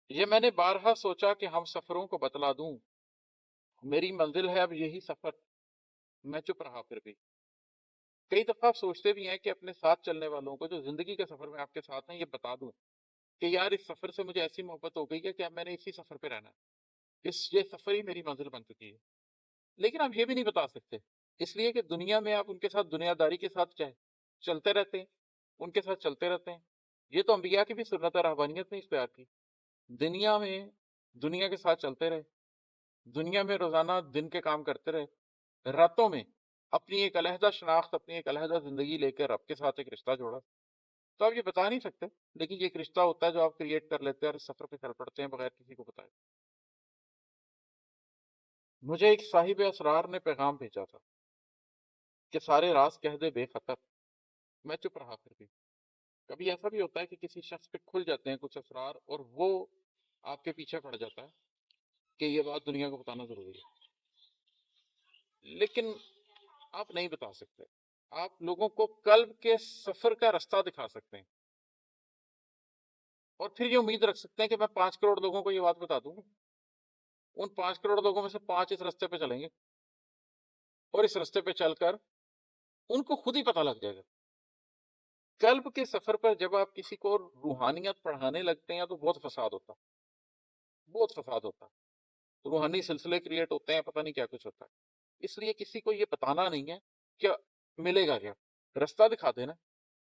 یہ میں نے بارہا سوچا کہ ہم سفروں کو بتلا دوں، میری منزل ہے اب یہی سفر، میں چپ رہا پھر بھی۔ کئی دفعہ آپ سوچتے بھی ہیں کہ اپنے ساتھ چلنے والوں کو جو زندگی کے سفر میں آپ کے ساتھ ہیں یہ بتا دوں کہ یار اس سفر سے مجھے ایسی محبت ہو گئی ہے کہ اب میں نے اسی سفر پہ رہنا ہے، یہ سفر ہی میری منزل بن چکی ہے۔ لیکن آپ یہ بھی نہیں بتا سکتے، اس لیے کہ دنیا میں آپ ان کے ساتھ دنیا داری کے ساتھ چلتے رہتے ہیں، ان کے ساتھ چلتے رہتے ہیں۔ یہ تو انبیاء کی بھی سنت اور رہبانیت نے اختیار کی، دنیا میں دنیا کے ساتھ چلتے رہے، دنیا میں روزانہ دن کے کام کرتے رہے، راتوں میں اپنی ایک علیحدہ شناخت، اپنی ایک علیحدہ زندگی لے کر رب کے ساتھ ایک رشتہ جوڑا۔ تو آپ یہ بتا نہیں سکتے، لیکن یہ ایک رشتہ ہوتا ہے جو آپ کریٹ کر لیتے ہیں اور اس سفر پہ چل پڑتے ہیں بغیر کسی کو بتائے۔ مجھے ایک صاحب اسرار نے پیغام بھیجا تھا کہ سارے راز کہہ دے بے خطر، میں چپ رہا پھر بھی۔ کبھی ایسا بھی ہوتا ہے کہ کسی شخص پہ کھل جاتے ہیں کچھ اسرار اور وہ آپ کے پیچھے پڑ جاتا ہے کہ یہ بات دنیا کو بتانا ضروری ہے، لیکن آپ نہیں بتا سکتے۔ آپ لوگوں کو قلب کے سفر کا رستہ دکھا سکتے ہیں اور پھر یہ امید رکھ سکتے ہیں کہ میں 5 کروڑ لوگوں کو یہ بات بتا دوں گا، ان 5 کروڑ لوگوں میں سے 5 اس رستے پہ چلیں گے اور اس رستے پہ چل کر ان کو خود ہی پتہ لگ جائے گا۔ قلب کے سفر پر جب آپ کسی کو روحانیت پڑھانے لگتے ہیں تو بہت فساد ہوتا ہے، بہت فساد ہوتا ہے، روحانی سلسلے کریٹ ہوتے ہیں، پتہ نہیں کیا کچھ ہوتا ہے۔ اس لیے کسی کو یہ بتانا نہیں ہے کہ ملے گا کیا، رستہ دکھا دینا،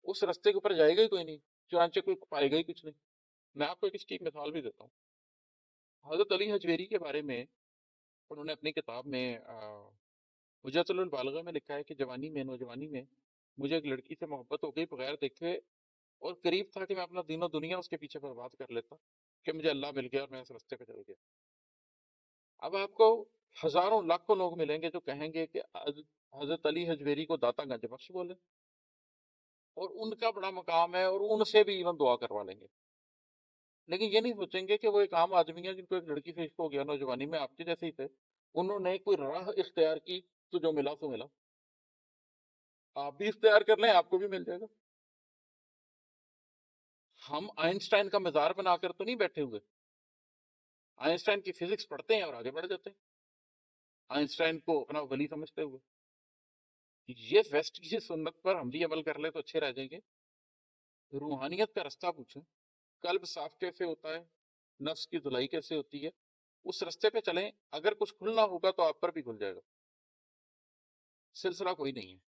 اس رستے کے اوپر جائے گا ہی کوئی نہیں، چنانچہ کوئی پائے گا ہی کچھ نہیں۔ میں آپ کو اس کی ایک مثال بھی دیتا ہوں۔ حضرت علی حجویری کے بارے میں انہوں نے اپنی کتاب میں حجت البالغہ میں لکھا ہے کہ جوانی میں، نوجوانی میں مجھے ایک لڑکی سے محبت ہو گئی بغیر دیکھے، اور قریب تھا کہ میں اپنا دین و دنیا اس کے پیچھے برباد کر لیتا کہ مجھے اللہ مل گیا اور میں اس رستے پہ چل گیا۔ اب آپ کو ہزاروں لاکھوں لوگ ملیں گے جو کہیں گے کہ حضرت علی حجویری کو داتا گنج بخش بولے، اور ان کا بڑا مقام ہے اور ان سے بھی ایون دعا کروا لیں گے، لیکن یہ نہیں سوچیں گے کہ وہ ایک عام آدمی ہے جن کو ایک لڑکی سے عشق ہو گیا نوجوانی میں، آپ کے جیسے ہی تھے، انہوں نے کوئی راہ اختیار کی تو جو ملا سو ملا، آپ بھی اختیار کر لیں آپ کو بھی مل جائے گا۔ ہم آئنسٹائن کا مزار بنا کر تو نہیں بیٹھے ہوئے، آئنسٹائن کی فزکس پڑھتے ہیں اور آگے بڑھ جاتے ہیں، آئنسٹائن کو اپنا ولی سمجھتے ہوئے۔ یہ ویسٹ کی سنت پر ہم بھی عمل کر لیں تو اچھے رہ جائیں گے۔ روحانیت کا رستہ پوچھیں، قلب صاف کیسے ہوتا ہے، نفس کی دھلائی کیسے ہوتی ہے، اس رستے پہ چلیں، اگر کچھ کھلنا ہوگا تو آپ پر بھی کھل جائے گا، سلسلہ کوئی نہیں ہے۔